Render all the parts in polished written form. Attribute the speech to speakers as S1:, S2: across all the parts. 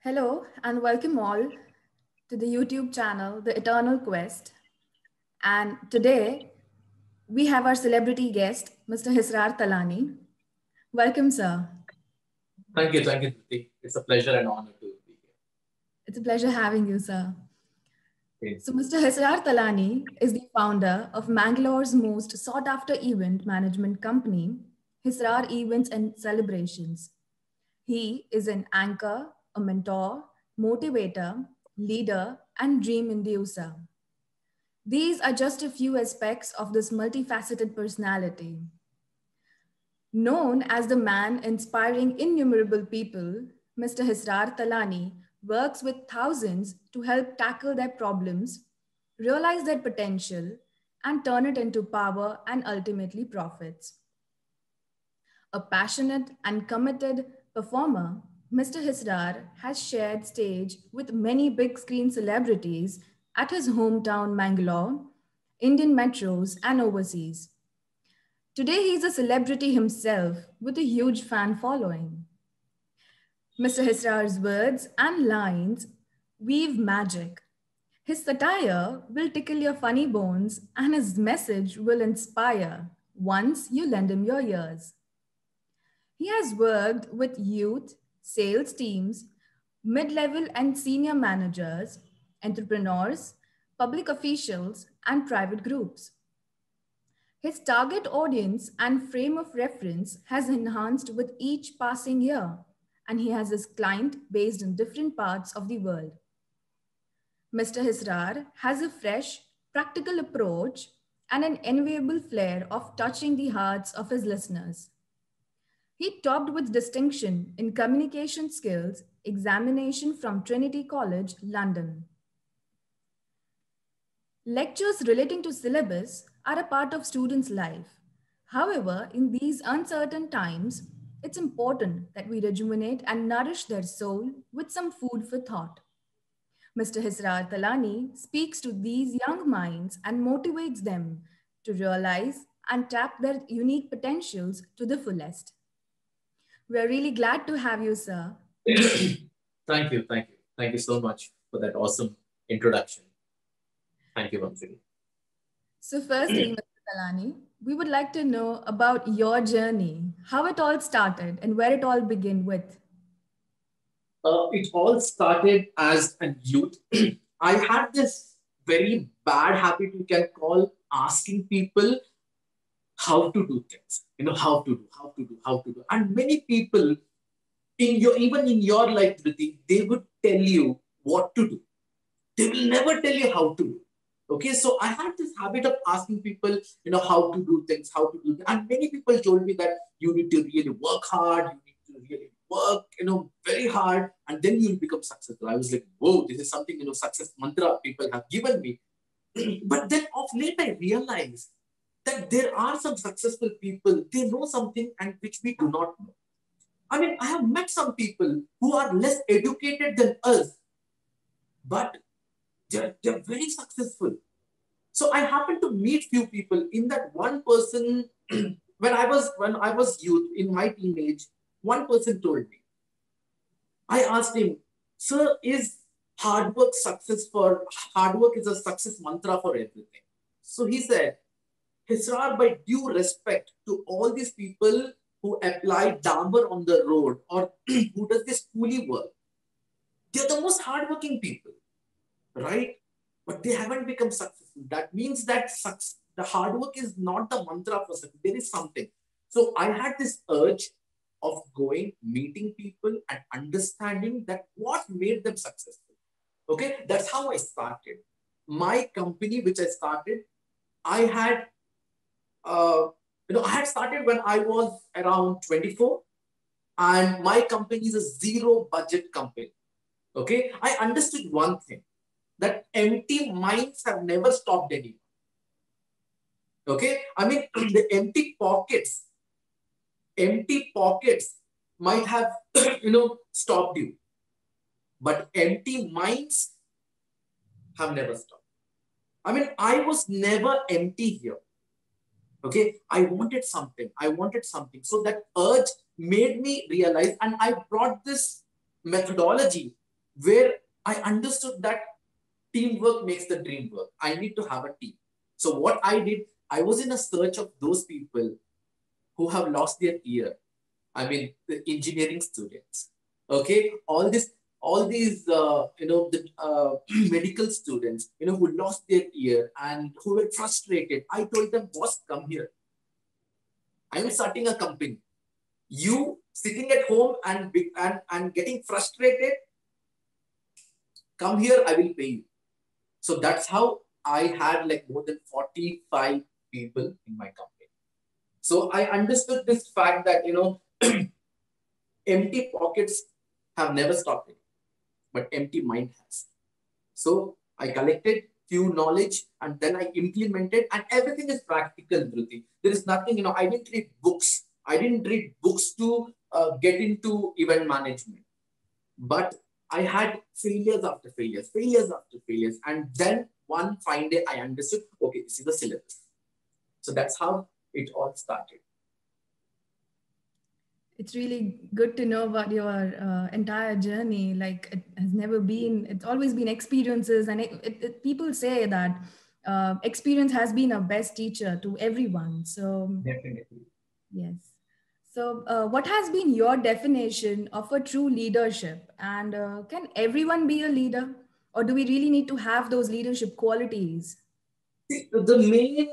S1: Hello and welcome all to the YouTube channel, The Eternal Quest. And today we have our celebrity guest, Mr. Hisrar Tallani. Welcome, sir.
S2: Thank you, Dvity. It's a pleasure and honor to be
S1: It's a pleasure having you, sir.
S2: here.
S1: So, Mr. Hisrar Tallani is the founder of Mangalore's most sought after event management company, Hisrar Events and Celebrations. He is an anchor, a mentor, motivator, leader, and dream inducer. These are just a few aspects of this multifaceted personality. Known as the man inspiring innumerable people, Mr. Hisrar Tallani works with thousands to help tackle their problems, realize their potential, and turn it into power and ultimately profits. A passionate and committed performer, Mr. Hisrar has shared stage with many big screen celebrities at his hometown Mangalore, Indian metros, and overseas. Today, he's a celebrity himself with a huge fan following. Mr. Hisrar's words and lines weave magic. His satire will tickle your funny bones, and his message will inspire once you lend him your ears. He has worked with youth, sales teams, mid level and senior managers, entrepreneurs, public officials, and private groups. His target audience and frame of reference has enhanced with each passing year, and he has his client based in different parts of the world. Mr. Hisrar has a fresh, practical approach and an enviable flair of touching the hearts of his listeners. He topped with distinction in communication skills examination from Trinity College, London. Lectures relating to syllabus are a part of students' life. However, in these uncertain times, it's important that we rejuvenate and nourish their soul with some food for thought. Mr. Hisrar Tallani speaks to these young minds and motivates them to realize and tap their unique potentials to the fullest. We're really glad to have you, sir.
S2: Thank you, thank you. Thank you so much for that awesome introduction. Thank you once again.
S1: So, firstly, Mr. Tallani, we would like to know about your journey, how it all started, and where it all began with.
S2: It all started as a youth. I had this very bad habit you can call asking people how to do things. How to do. And many people in your even in your life, Dhriti, they would tell you what to do. They will never tell you how to do. Okay, so I had this habit of asking people, how to do things, and many people told me that you need to really work hard, you need to really work, very hard, and then you'll become successful. I was like, whoa, this is something, success mantra people have given me. But then of late, I realized that there are some successful people, they know something and which we do not know. I mean, I have met some people who are less educated than us, but they're very successful. So I happened to meet few people. In that one person, when I was youth in my teenage, one person told me. I asked him, "Sir, is hard work is a success mantra for everything?" So he said, "Hisrar, by due respect to all these people who apply damper on the road or who does this coolie work, they're the most hardworking people, right? But they haven't become successful. That means that the hard work is not the mantra for success. There is something." So I had this urge of going, meeting people, and understanding that what made them successful. Okay, that's how I started. My company, which I started, I had, I had started when I was around 24, and my company is a zero budget company. Okay, I understood one thing that empty minds have never stopped anyone. Okay, I mean, the empty pockets might have, stopped you, but empty minds have never stopped. I mean, I was never empty here. Okay, I wanted something. So that urge made me realize, and I brought this methodology where I understood that teamwork makes the dream work. I need to have a team. So what I did, I was in a search of those people who have lost their ear. I mean, the engineering students. Okay, all these, the medical students, who lost their ear and who were frustrated. I told them, boss, come here. I am starting a company. You sitting at home and getting frustrated, come here, I will pay you. So that's how I had like more than 45 people in my company. So I understood this fact that, empty pockets have never stopped me, but empty mind has. So I collected few knowledge and then I implemented, and everything is practical, Dhruti. There is nothing, I didn't read books. I didn't read books to get into event management. But I had failures after failures. And then one fine day I understood, okay, this is the syllabus. So that's how it all started.
S1: It's really good to know about your entire journey. Like, it has never been, it's always been experiences. And people say that experience has been a best teacher to everyone. So,
S2: Definitely.
S1: yes. So, what has been your definition of a true leadership? And can everyone be a leader? Or do we really need to have those leadership qualities?
S2: See, the main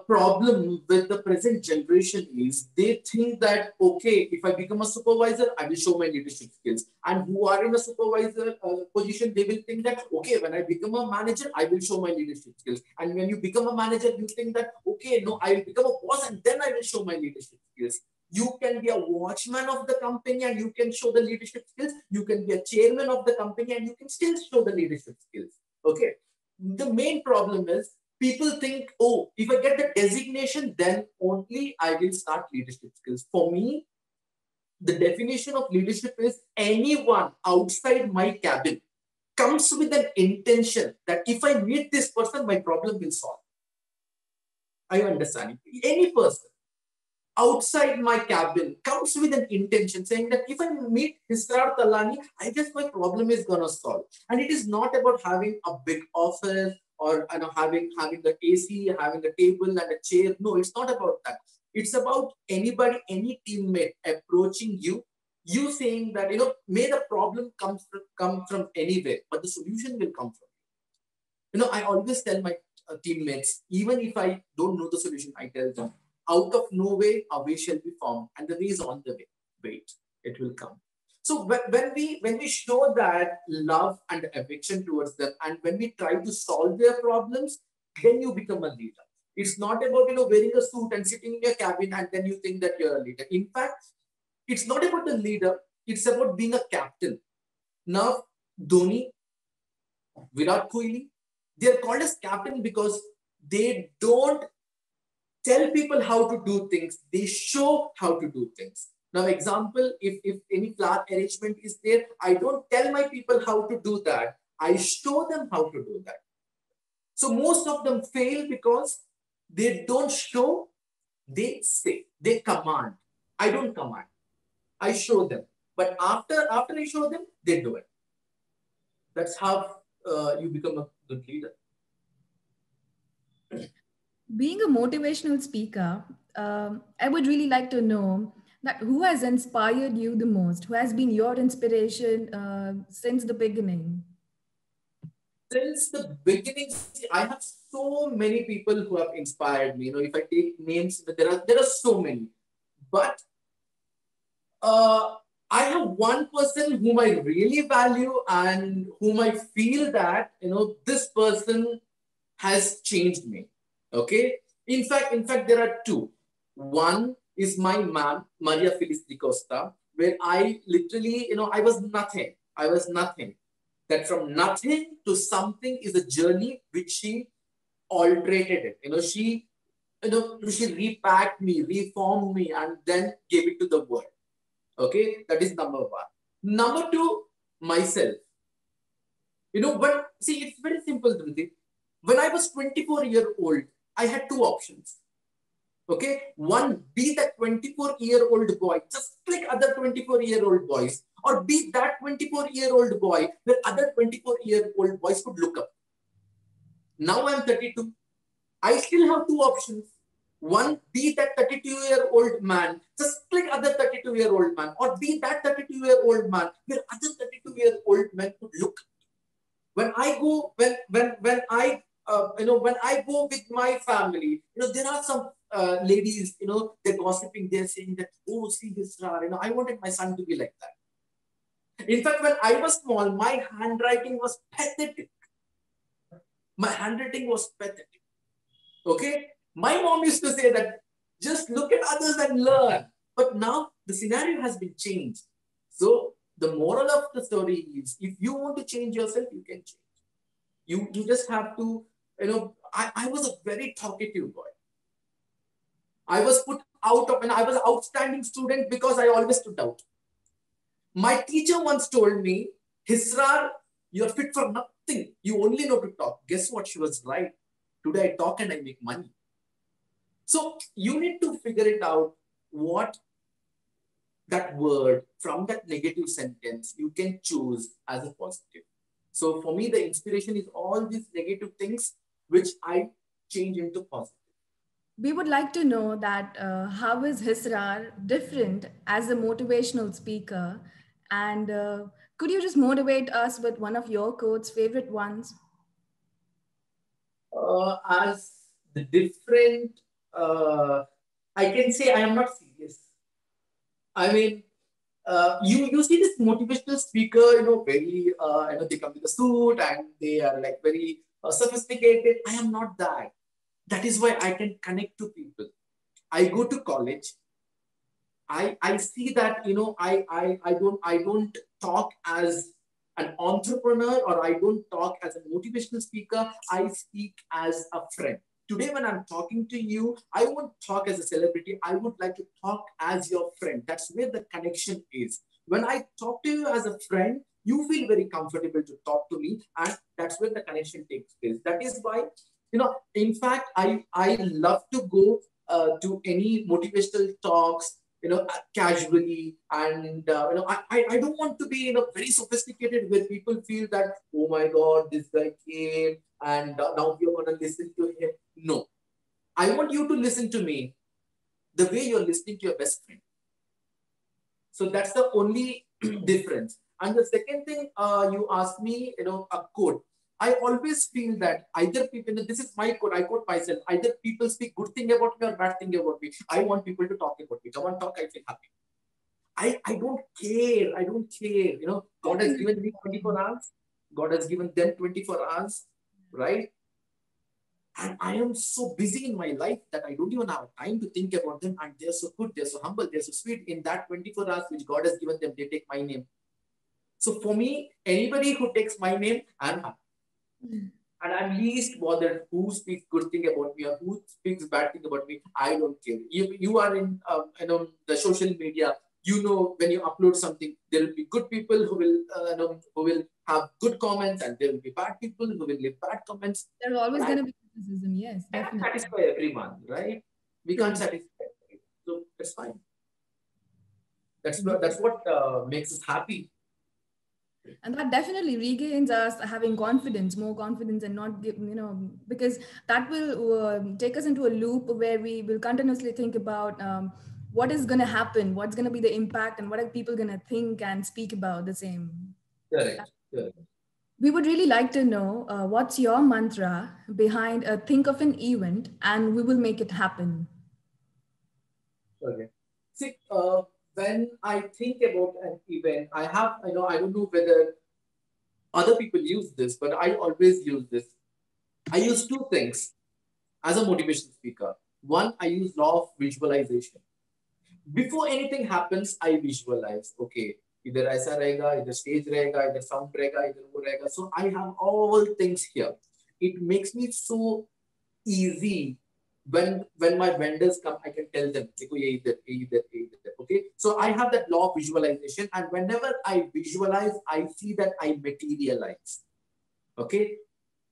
S2: problem with the present generation is they think that, okay, if I become a supervisor, I will show my leadership skills. And who are in a supervisor position, they will think that, okay, when I become a manager, I will show my leadership skills. And when you become a manager, you think that, okay, no, I will become a boss and then I will show my leadership skills. You can be a watchman of the company and you can show the leadership skills. You can be a chairman of the company and you can still show the leadership skills. Okay. The main problem is people think, oh, if I get the designation, then only I will start leadership skills. For me, the definition of leadership is anyone outside my cabin comes with an intention that if I meet this person, my problem will solve. Are you understanding? Any person outside my cabin comes with an intention saying that if I meet Hisrar Tallani, I guess my problem is gonna solve. And it is not about having a big office or having the AC, having a table and a chair. No, it's not about that. It's about anybody, any teammate approaching you, you saying that may the problem come from anywhere, but the solution will come from I always tell my teammates, even if I don't know the solution, I tell them, out of no way, a way shall be found, and the way is on the way. Wait, it will come. So when we show that love and affection towards them, and when we try to solve their problems, then you become a leader. It's not about wearing a suit and sitting in your cabin, and then you think that you're a leader. In fact, it's not about the leader. It's about being a captain. Now, Dhoni, Virat Kohli, they are called as captain because they don't tell people how to do things. They show how to do things. Now, example, if any flower arrangement is there, I don't tell my people how to do that. I show them how to do that. So most of them fail because they don't show, they say, they command. I don't command. I show them. But after I show them, they do it. That's how you become a good leader.
S1: Being a motivational speaker, I would really like to know that who has inspired you the most? Who has been your inspiration since the beginning?
S2: Since the beginning, see, I have so many people who have inspired me. If I take names, there are so many. But I have one person whom I really value and whom I feel that this person has changed me. Okay. In fact, there are two. One is my mom, Maria Feliz Di Costa, where I literally, I was nothing. I was nothing. That from nothing to something is a journey which she alterated it. She repacked me, reformed me, and then gave it to the world. Okay, that is number one. Number two, myself. But see, it's very simple, Dvity. When I was 24-year-old, I had two options. Okay, one, be that 24-year-old boy, just like other 24-year-old boys, or be that 24-year-old boy where other 24-year-old boys could look up. Now I'm 32. I still have two options. One, be that 32-year-old man, just like other 32-year-old man, or be that 32-year-old man where other 32-year-old men could look. When I go, when I when I go with my family, there are some ladies, they're gossiping, they're saying that, oh, see Hisrar, I wanted my son to be like that. In fact, when I was small, my handwriting was pathetic. My handwriting was pathetic. Okay? My mom used to say that just look at others and learn. But now the scenario has been changed. So the moral of the story is, if you want to change yourself, you can change. You just have to, I was a very talkative boy. I was put out of, and I was an outstanding student because I always stood out. My teacher once told me, Hisrar, you're fit for nothing. You only know to talk. Guess what? She was right. Today I talk and I make money. So you need to figure it out what that word from that negative sentence you can choose as a positive. So for me, the inspiration is all these negative things which I change into positive.
S1: We would like to know that how is Hisrar different as a motivational speaker? And could you just motivate us with one of your quotes, favorite ones?
S2: As the different, I can say I am not serious. I mean, you see this motivational speaker, very, they come with a suit and they are like very sophisticated. I am not that. That is why I can connect to people. I go to college. I see that, I don't talk as an entrepreneur, or I don't talk as a motivational speaker. I speak as a friend. Today, when I'm talking to you, I won't talk as a celebrity. I would like to talk as your friend. That's where the connection is. When I talk to you as a friend, you feel very comfortable to talk to me, and that's where the connection takes place. That is why, in fact, I love to go to any motivational talks, casually, and I don't want to be, very sophisticated where people feel that, oh my god, this guy came and now you're going to listen to him. No, I want you to listen to me the way you're listening to your best friend. So that's the only difference. And the second thing, you asked me, a quote. I always feel that either people, this is my quote, I quote myself, either people speak good thing about me or bad thing about me. I want people to talk about me. Come on, talk, I feel happy. I don't care. I don't care. God has given me 24 hours. God has given them 24 hours, right? And I am so busy in my life that I don't even have time to think about them. And they're so good, they're so humble, they're so sweet. In that 24 hours which God has given them, they take my name. So for me, anybody who takes my name, I'm happy. And I'm least bothered who speaks good thing about me or who speaks bad thing about me. I don't care. You are in the social media. When you upload something, there will be good people who will have good comments, and there will be bad people who will leave bad comments.
S1: There's always going to be criticism, yes,
S2: I can't
S1: definitely.
S2: satisfy everyone, right? We can't satisfy everyone. So that's fine. That's what makes us happy.
S1: And that definitely regains us having confidence, more confidence, and not give, because that will take us into a loop where we will continuously think about what is going to happen, what's going to be the impact, and what are people going to think and speak about the same.
S2: Correct. Correct.
S1: We would really like to know what's your mantra behind think of an event and we will make it happen.
S2: Okay. See, when I think about an event, I don't know whether other people use this, but I always use this. I use two things as a motivation speaker. One, I use law of visualization. Before anything happens, I visualize. Okay, either aisa rahega, either stage rahega, either sound rahega, either wo rahega. So I have all things here. It makes me so easy when my vendors come. I can tell them, okay. So I have that law of visualization, and whenever I visualize, I see that I materialize. Okay,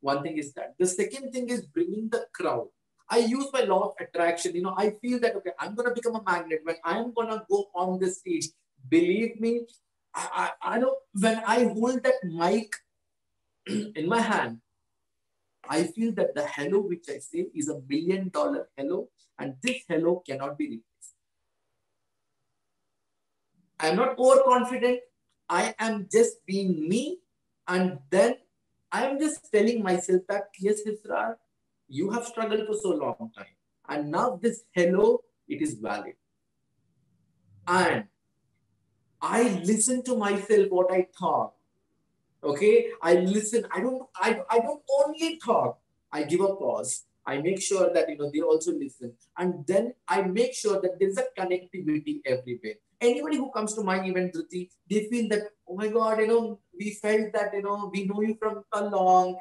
S2: one thing is that. The second thing is bringing the crowd. I use my law of attraction. I feel that, okay, I'm going to become a magnet when I'm going to go on the stage. Believe me, I know when I hold that mic in my hand, I feel that the hello which I say is $1 million hello, and this hello cannot be replaced. I'm not overconfident. I am just being me, and then I am just telling myself that yes, Hisrar, you have struggled for so long time, and now this hello it is valid, and I listen to myself what I thought. Okay, I listen. I don't only talk. I give a pause. I make sure that they also listen, and then I make sure that there's a connectivity everywhere. Anybody who comes to my event, Dhriti, they feel that, oh my god, we felt that we know you from a long,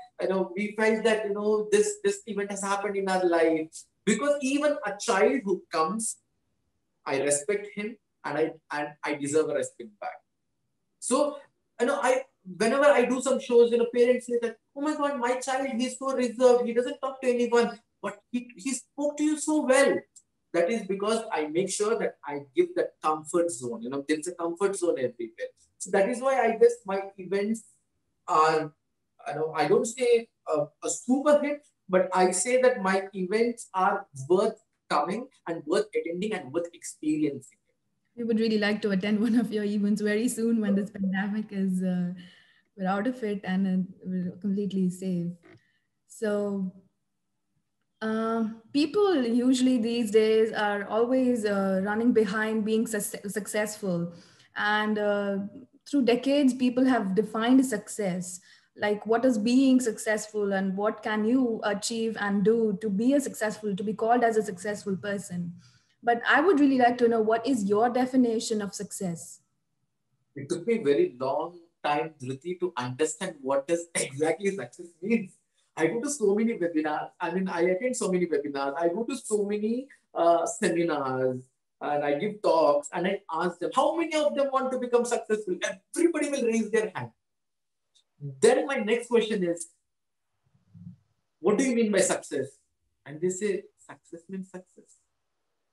S2: we felt that this event has happened in our life, because even a child who comes, I respect him, and I deserve a respect back. So, I whenever I do some shows, parents say that, oh my god, my child, he's so reserved, he doesn't talk to anyone, but he spoke to you so well. That is because I make sure that I give that comfort zone. There's a comfort zone everywhere. So that is why I guess my events are, I don't say a super hit, but I say that my events are worth coming and worth attending and worth experiencing.
S1: We would really like to attend one of your events very soon when this pandemic is we're out of it and we're completely safe. So people usually these days are always running behind being successful, and through decades, people have defined success. Like, what is being successful, and what can you achieve and do to be a successful, to be called as a successful person? But I would really like to know, what is your definition of success?
S2: It took me very long time, Dhriti, to understand what does exactly success means. I go to so many webinars. I mean, I attend so many webinars. I go to so many seminars, and I give talks, and I ask them, how many of them want to become successful? Everybody will raise their hand. Then my next question is, what do you mean by success? And they say, success means success.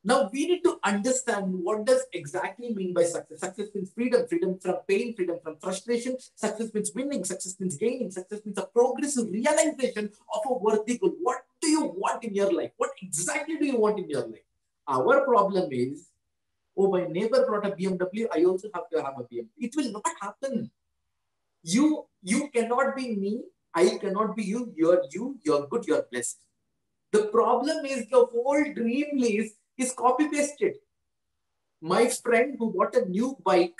S2: Now we need to understand what does exactly mean by success. Success means freedom, freedom from pain, freedom from frustration. Success means winning, success means gaining, success means a progressive realization of a worthy goal. What do you want in your life? What exactly do you want in your life? Our problem is, oh, my neighbor brought a BMW, I also have to have a BMW. It will not happen. You cannot be me, I cannot be you, you're good, you're blessed. The problem is the whole dream list is copy pasted. My friend who bought a new bike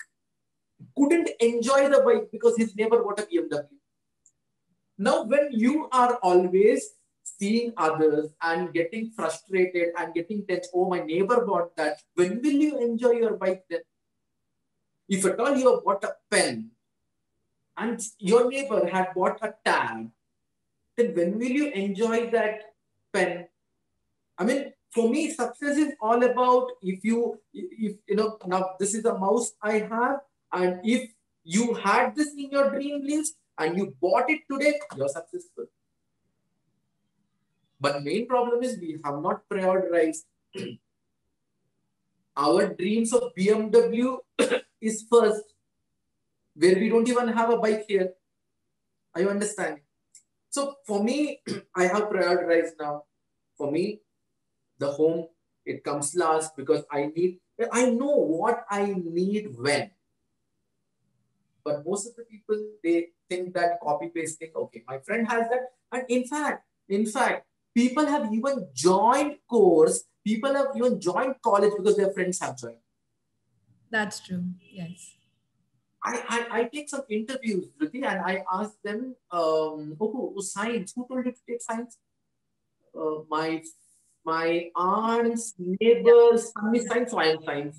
S2: couldn't enjoy the bike because his neighbor bought a BMW. Now, when you are always seeing others and getting frustrated and getting tense, oh, my neighbor bought that, when will you enjoy your bike then? If at all you have bought a pen and your neighbor had bought a tab, then when will you enjoy that pen? I mean, for me, success is all about, if now this is a mouse I have, and if you had this in your dream list and you bought it today, you're successful. But main problem is we have not prioritized. Our dreams of BMW is first, where we don't even have a bike here. Are you understanding? So for me, I have prioritized now. For me, the home, it comes last, because I know what I need when. But most of the people, they think that copy pasting, okay, my friend has that. And in fact, people have even joined course, people have even joined college because their friends have joined.
S1: That's true. Yes.
S2: I take some interviews, Dhruti, and I ask them, science, who told you to take science? My aunts, neighbors, son is science, so I am science.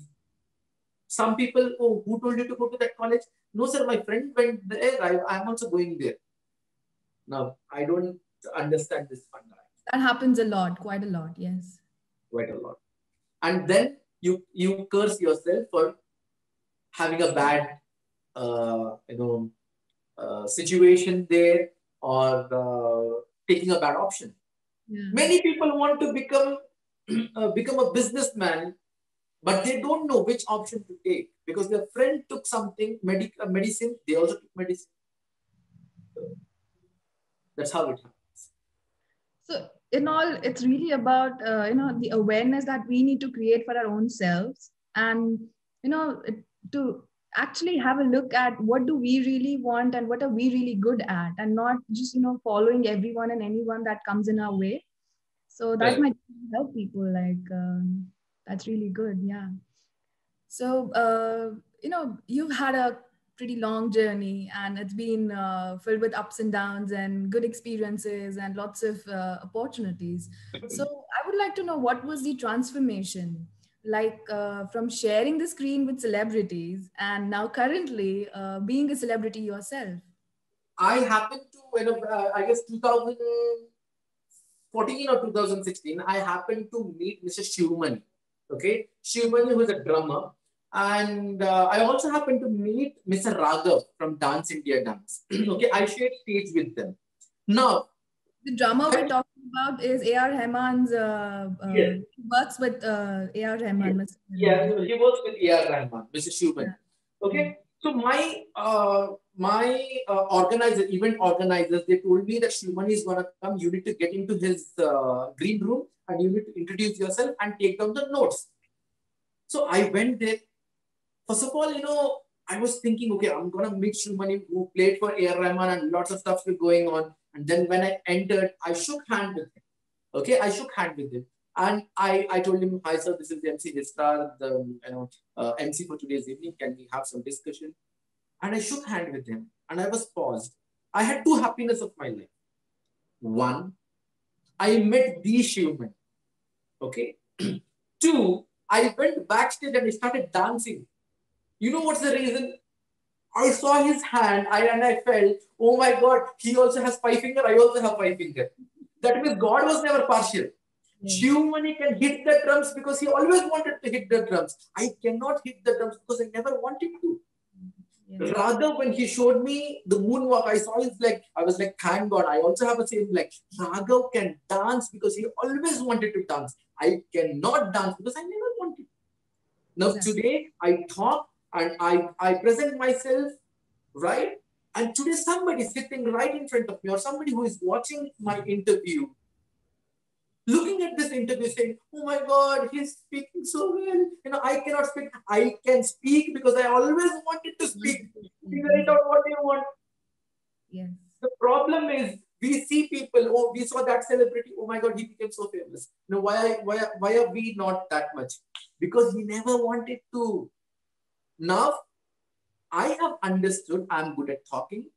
S2: Some people, oh, who told you to go to that college? No, sir, my friend went there. I'm also going there. Now, I don't understand this fund
S1: That happens a lot, quite a lot. Yes.
S2: quite a lot. And then you curse yourself for having a bad, situation there, or taking a bad option.
S1: Yeah.
S2: Many people want to become become a businessman, but they don't know which option to take because their friend took something, medicine, they also took medicine. That's how it happens.
S1: So in all, it's really about the awareness that we need to create for our own selves, and to actually have a look at what do we really want and what are we really good at, and not just following everyone and anyone that comes in our way. So that
S2: Right.
S1: might help people. Like that's really good. Yeah. So, you've had a pretty long journey, and it's been filled with ups and downs and good experiences and lots of opportunities. So, I would like to know, what was the transformation like from sharing the screen with celebrities and now currently being a celebrity yourself?
S2: I happened to, I guess 2014 or 2016, I happened to meet Mr. Shivmani. Okay, Shivmani was a drummer. And I also happened to meet Mr. Raghav from Dance India Dance. Okay, I shared stage with them. Now,
S1: The drummer we're
S2: I,
S1: talking about is A.R. Rahman's,
S2: yes,
S1: he works with A.R. Rahman,
S2: yes.
S1: Mr.
S2: Yeah,
S1: Rahman.
S2: he works with A.R. Rahman, Mr.
S1: Yeah.
S2: Shivmani.
S1: Yeah.
S2: Okay, so my organizer, event organizers, they told me that Shivmani is gonna come. You need to get into his green room and you need to introduce yourself and take down the notes. So I went there. First of all, I was thinking, okay, I'm gonna meet Shivmani who played for A.R. Rahman and lots of stuff was going on. And then when I entered, I shook hand with him. Okay, I shook hand with him. And I told him, hi sir, this is the MC Hisrar, the MC for today's evening. Can we have some discussion? And I shook hand with him and I was paused. I had two happiness of my life. One, I met the Shivman. Okay. Two, I went backstage and I started dancing. You know what's the reason? I saw his hand and I felt, oh my God, he also has five finger, I also have five finger. That means God was never partial.
S1: Yes.
S2: Shivmani can hit the drums because he always wanted to hit the drums. I cannot hit the drums because I never wanted to.
S1: Yes.
S2: Rather, when he showed me the moonwalk, I saw his leg. I was like, thank God. I also have a same leg. Raghav can dance because he always wanted to dance. I cannot dance because I never wanted. Now
S1: Exactly.
S2: today I talk and I present myself, right? And today somebody sitting right in front of me or somebody who is watching my interview, looking at this interview saying, oh my God, he's speaking so well. I cannot speak. I can speak because I always wanted to speak. Figure it out what you want.
S1: Yes.
S2: The problem is we see people, oh, we saw that celebrity, oh my God, he became so famous. Why are we not that much? Because we never wanted to. Now, I have understood I'm good at talking.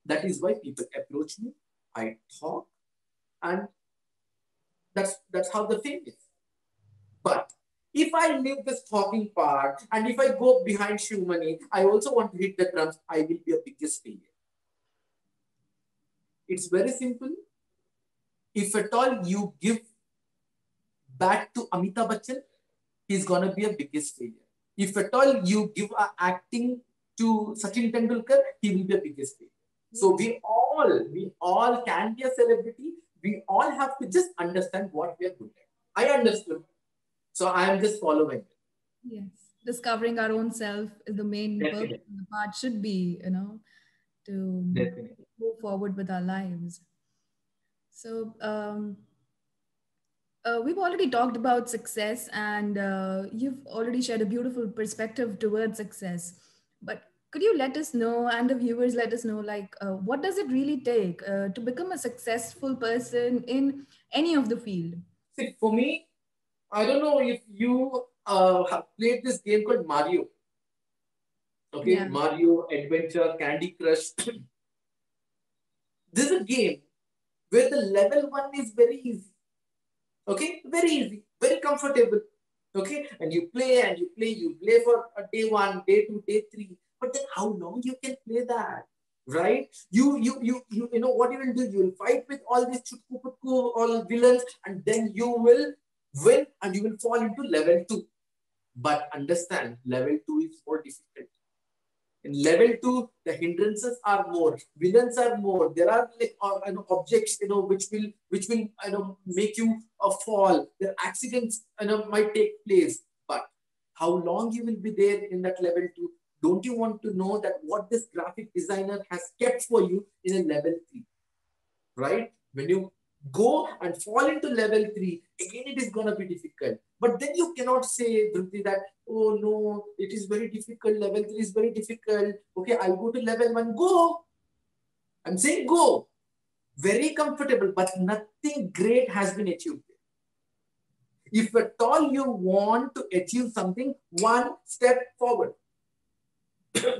S2: That is why people approach me. I talk, and that's how the thing is. But if I leave this talking part and if I go behind Shivmani, I also want to hit the drums, I will be a biggest failure. It's very simple. If at all you give back to Amitabh Bachchan, he's gonna be a biggest failure. If at all you give acting to Sachin Tendulkar, he will be a biggest failure. So we all can be a celebrity. We all have to just understand what we are good at. I understood. So I am just following it.
S1: Yes. Discovering our own self is the main purpose.
S2: Definitely.
S1: The part should be, to
S2: Definitely.
S1: move forward with our lives. So, we've already talked about success, and you've already shared a beautiful perspective towards success. But could you let us know, and the viewers let us know, like, what does it really take to become a successful person in any of the field?
S2: See, for me, I don't know if you have played this game called Mario. Okay,
S1: Yeah.
S2: Mario, Adventure, Candy Crush. This is a game where the level one is very easy. Okay, very easy, very comfortable. Okay, and you play for a day one, day two, day three. But then how long you can play that? Right? You know what you will do? You will fight with all these chutku putku, all villains, and then you will win and you will fall into level two. But understand, level two is more difficult. In level two, the hindrances are more, villains are more. There are like, objects, which will make you fall. There accidents, might take place. But how long you will be there in that level 2. Don't you want to know that what this graphic designer has kept for you in a level 3, right? When you go and fall into level 3, again it is going to be difficult. But then you cannot say, Dvity, that, oh no, it is very difficult, level 3 is very difficult. Okay, I'll go to level 1. Go. I'm saying go. Very comfortable, but nothing great has been achieved. If at all you want to achieve something, one step forward.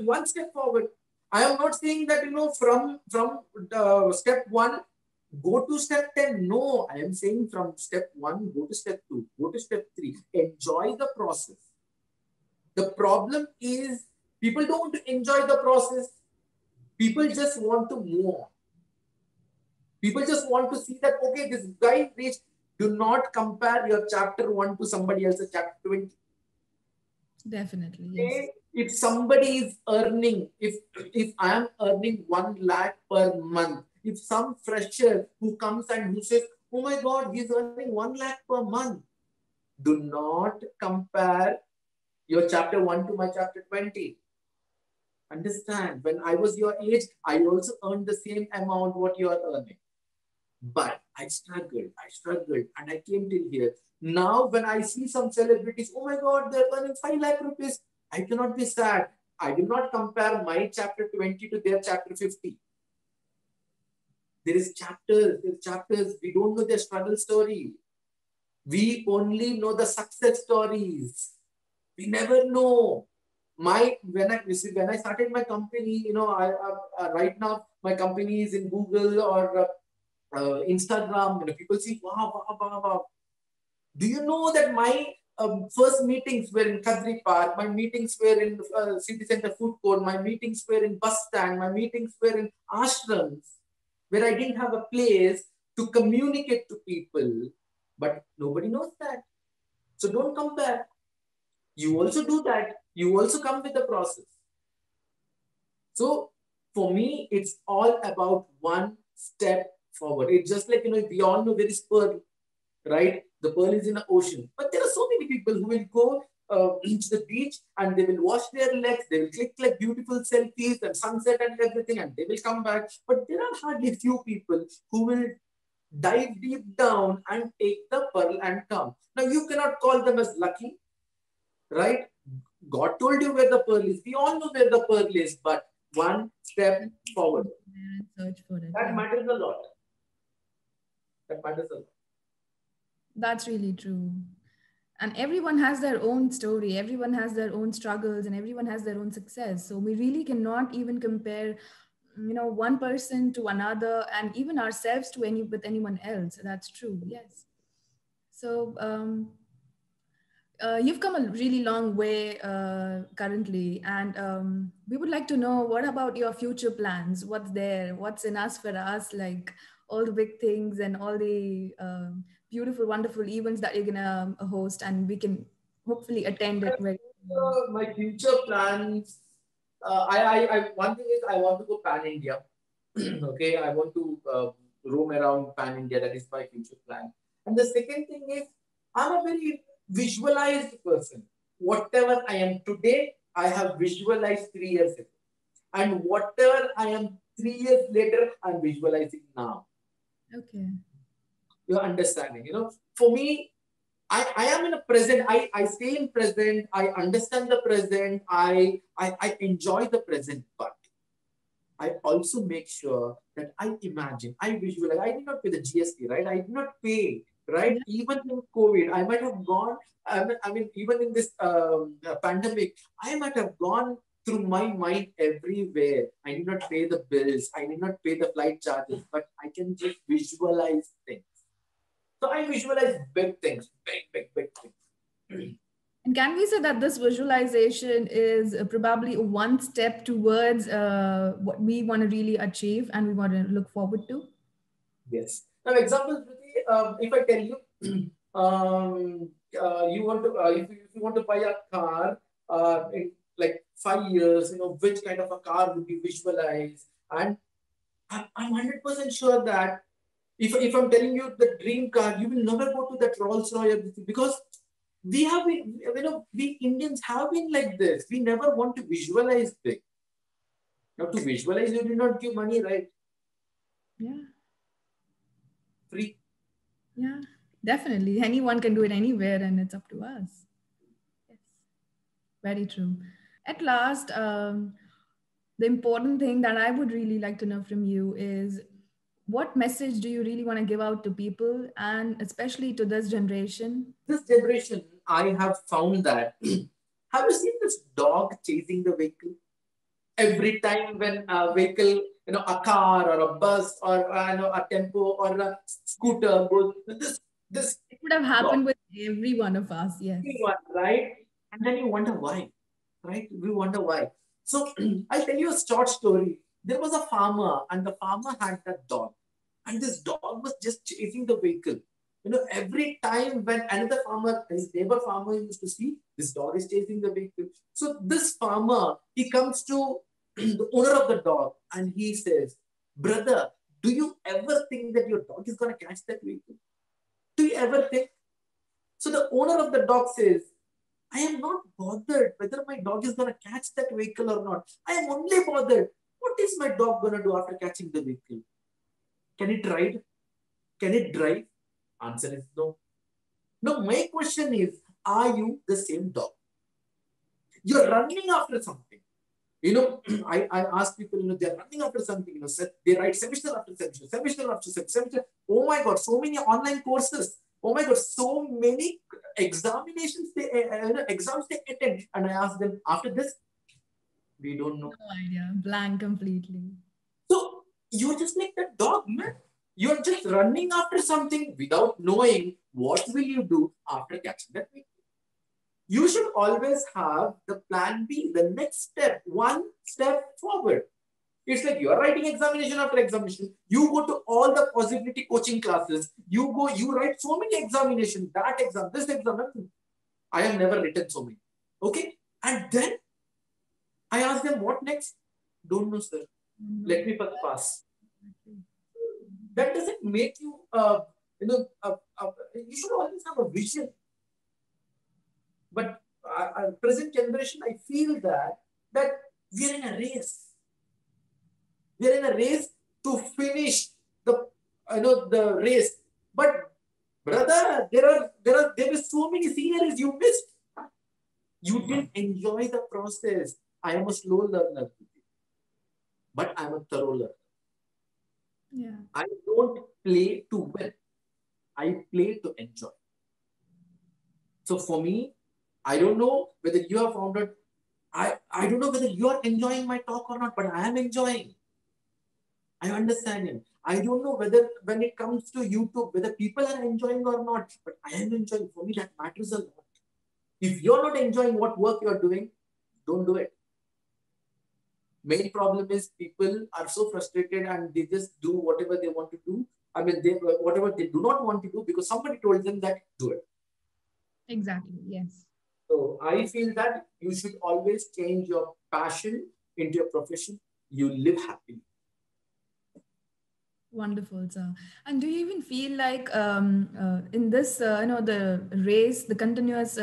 S2: One step forward. I am not saying that, from step 1 go to step 10. No, I am saying from step 1 go to step 2, go to step 3. Enjoy the process. The problem is people don't enjoy the process. People just want to move on. People just want to see that, okay, this guy reached. Do not compare your chapter 1 to somebody else's chapter 20.
S1: Definitely, yes.
S2: Okay? If somebody is earning, if I am earning 1 lakh per month, if some fresher who comes and who says, oh my God, he's earning 1 lakh per month, do not compare your chapter 1 to my chapter 20. Understand, when I was your age, I also earned the same amount what you are earning. But I struggled, and I came till here. Now, when I see some celebrities, oh my God, they're earning 5 lakh rupees, I cannot be sad. I will not compare my chapter 20 to their chapter 50. There's chapters. We don't know their struggle story. We only know the success stories. We never know. When I started my company, right now my company is in Google or Instagram. People see, wow, wow, wow, wow. Do you know that my first meetings were in Kadri Park, my meetings were in City Center Food Court, my meetings were in bus stand, my meetings were in ashrams, where I didn't have a place to communicate to people. But nobody knows that. So don't compare. You also do that. You also come with the process. So for me, it's all about one step forward. It's just like, we all know there is pearl, right? The pearl is in the ocean. But there are so many people who will go to the beach and they will wash their legs, they will click like beautiful selfies and sunset and everything, and they will come back. But there are hardly few people who will dive deep down and take the pearl and come. Now, you cannot call them as lucky, right? God told you where the pearl is. We all know where the pearl is, but one step forward.
S1: Search for it.
S2: That matters a lot. That matters a lot.
S1: That's really true. And everyone has their own story, everyone has their own struggles, and everyone has their own success. So we really cannot even compare, one person to another, and even ourselves to anyone else. That's true. Yes. So you've come a really long way currently, and we would like to know, what about your future plans? What's there? What's in us for us? Like all the big things and all the beautiful, wonderful events that you're gonna host, and we can hopefully attend it very soon.
S2: My future plans. One thing is I want to go pan India. Okay, I want to roam around pan India. That is my future plan. And the second thing is I'm a very visualized person. Whatever I am today, I have visualized 3 years ago. And whatever I am 3 years later, I'm visualizing now.
S1: Okay.
S2: You're understanding, for me, I am in a present. I stay in present. I understand the present. I enjoy the present, but I also make sure that I imagine, I visualize. I did not pay the GST, right? I did not pay, right?
S1: Yeah.
S2: Even in COVID, I might have gone. Even in this pandemic, I might have gone through my mind everywhere. I did not pay the bills. I did not pay the flight charges, but I can just visualize things. So I visualize big things, big things.
S1: And can we say that this visualization is probably one step towards what we want to really achieve and we want to look forward to?
S2: Yes. Now, example, if I tell you, you want to, if you want to buy a car in like 5 years, which kind of a car would you visualize? And I'm 100% sure that if I'm telling you the dream car, you will never go to that Rolls Royce because We have been, we Indians have been like this. We never want to visualize things. Now, to visualize, you do not give money, right?
S1: Yeah.
S2: Free.
S1: Yeah. Definitely. Anyone can do it anywhere, and it's up to us. Yes. Very true. At last, the important thing that I would really like to know from you is what message do you really want to give out to people and especially to this generation?
S2: This generation, I have found that. Have you seen this dog chasing the vehicle? Every time when a vehicle, a car or a bus or a tempo or a scooter goes, this
S1: It would have
S2: dog,
S1: happened with every one of us, yes.
S2: everyone, right? And then you wonder why, right? We wonder why. So I'll tell you a short story. There was a farmer, and the farmer had that dog, and this dog was just chasing the vehicle. Every time when another farmer, his neighbor farmer used to see, this dog is chasing the vehicle. So this farmer, he comes to the owner of the dog and he says, "Brother, do you ever think that your dog is going to catch that vehicle? Do you ever think?" So the owner of the dog says, "I am not bothered whether my dog is going to catch that vehicle or not. I am only bothered. What is my dog going to do after catching the vehicle? Can it ride? Can it drive?" Answer is no. No, my question is, are you the same dog? You're running after something. I ask people, they're running after something, they write semester after semester, semester after semester. Oh my God, so many online courses. Oh my God, so many examinations, exams they attend. And I ask them, after this, we don't know.
S1: No idea. Blank completely.
S2: So you're just like that dog, man. You're just running after something without knowing what will you do after catching that vehicle. You should always have the plan B, the next step, one step forward. It's like you're writing examination after examination. You go to all the possibility coaching classes. You write so many examinations, that exam, this exam, nothing. I have never written so many. Okay? And then I ask them, what next? Don't know, sir. Let me first pass. That doesn't make you, you should always have a vision. But present generation, I feel that we are in a race. We are in a race to finish the race. But brother, there were so many sceneries you missed. You didn't enjoy the process. I am a slow learner, but I'm a thorough learner.
S1: Yeah.
S2: I don't play to win. I play to enjoy. So for me, I don't know whether you have found it. I don't know whether you are enjoying my talk or not, but I am enjoying. I understand him. I don't know whether when it comes to YouTube, whether people are enjoying or not, but I am enjoying. For me, that matters a lot. If you're not enjoying what work you're doing, don't do it. Main problem is people are so frustrated and they just do whatever they want to do. I mean, whatever they do not want to do because somebody told them that do it.
S1: Exactly. Yes.
S2: So I feel that you should always change your passion into your profession. You live happily.
S1: Wonderful, sir. And do you even feel like in this, the race, the continuous,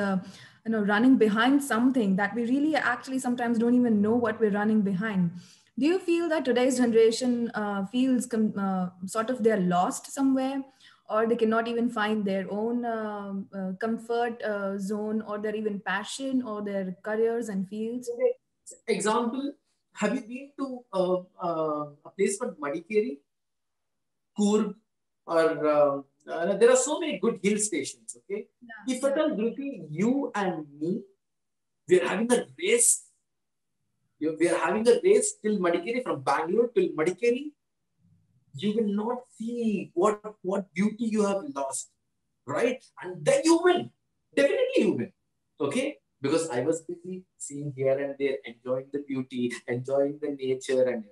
S1: running behind something that we really actually sometimes don't even know what we're running behind? Do you feel that today's generation feels sort of they're lost somewhere, or they cannot even find their own comfort zone, or their even passion, or their careers and fields?
S2: Example, have you been to a place called Madikeri? Coorg, or there are so many good hill stations. Okay, if
S1: Yeah,
S2: at all, Dhruti, you and me, we are having a race. We are having a race till Madikeri, from Bangalore till Madikeri. You will not see what beauty you have lost, right? And then you win. Definitely, you win. Okay, because I was busy seeing here and there, enjoying the beauty, enjoying the nature, and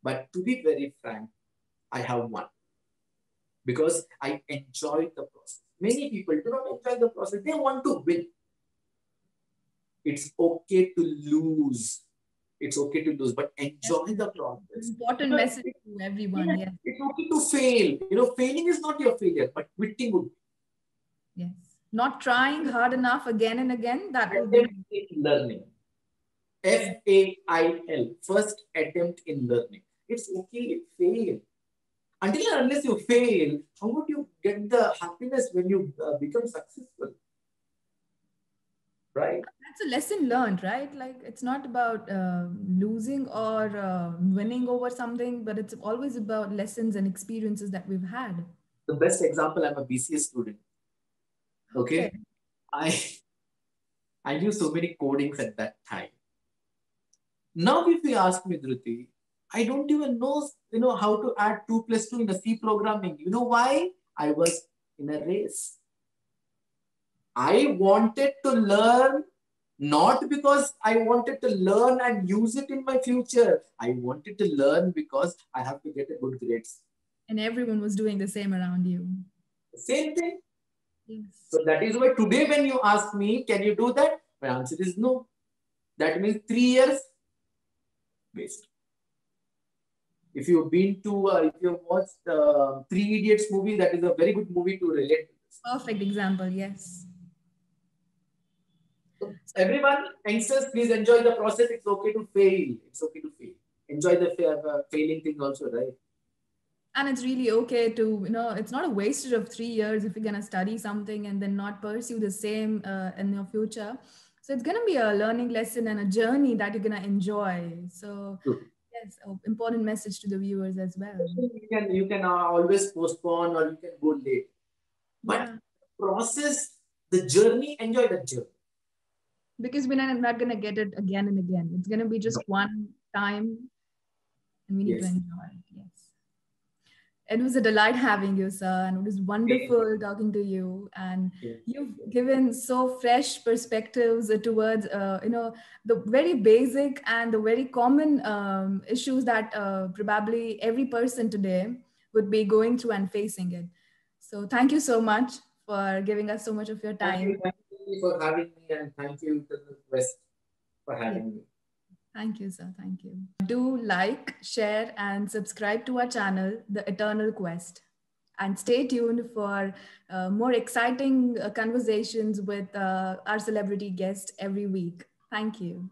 S2: but to be very frank, I have won because I enjoyed the process. Many people do not enjoy the process. They want to win. It's okay to lose. It's okay to lose, but enjoy the
S1: definitely.
S2: process.
S1: Important
S2: Because
S1: message to everyone.
S2: it's okay to fail. Failing is not your failure, but quitting would.
S1: Yes. Not trying hard enough again and again, that will be.
S2: Attempt in learning. FAIL. First attempt in learning. It's okay, fail. Until and unless you fail, how would you get the happiness when you become successful? Right?
S1: That's a lesson learned, right? Like it's not about losing or winning over something, but it's always about lessons and experiences that we've had.
S2: The best example, I'm a BCS student.
S1: Okay.
S2: Okay. I I knew so many codings at that time. Now, if you ask me, Dhriti, I don't even know, how to add 2 plus 2 in a C programming. You know why? I was in a race. I wanted to learn not because I wanted to learn and use it in my future. I wanted to learn because I have to get a good grades.
S1: And everyone was doing the same around you.
S2: Same thing.
S1: Yes.
S2: So that is why today when you ask me, can you do that? My answer is no. That means 3 years waste. If you've been to, if you've watched Three Idiots movie, that is a very good movie to relate to this.
S1: Perfect example, yes.
S2: So everyone, youngsters, please enjoy the process. It's okay to fail. It's okay to fail. Enjoy the failing thing also, right?
S1: And it's really okay to, it's not a wastage of 3 years if you're going to study something and then not pursue the same in your future. So it's going to be a learning lesson and a journey that you're going to enjoy. So
S2: True.
S1: yes, important message to the viewers as well.
S2: You can always postpone or you can go late. But
S1: Yeah,
S2: process the journey, enjoy the journey.
S1: because we're not going to get it again and again. It's going to be just one time and we need to
S2: Yes.
S1: enjoy it. Yes. It was a delight having you, sir, and it was wonderful talking to you. And
S2: Yes.
S1: you've given so fresh perspectives towards, the very basic and the very common issues that probably every person today would be going through and facing it. So thank you so much for giving us so much of your time.
S2: Thank you for having me, and thank you to the West for
S1: Yeah.
S2: having me.
S1: Thank you, sir. Thank you. Do like, share, and subscribe to our channel, The Eternal Quest. And stay tuned for more exciting conversations with our celebrity guest every week. Thank you.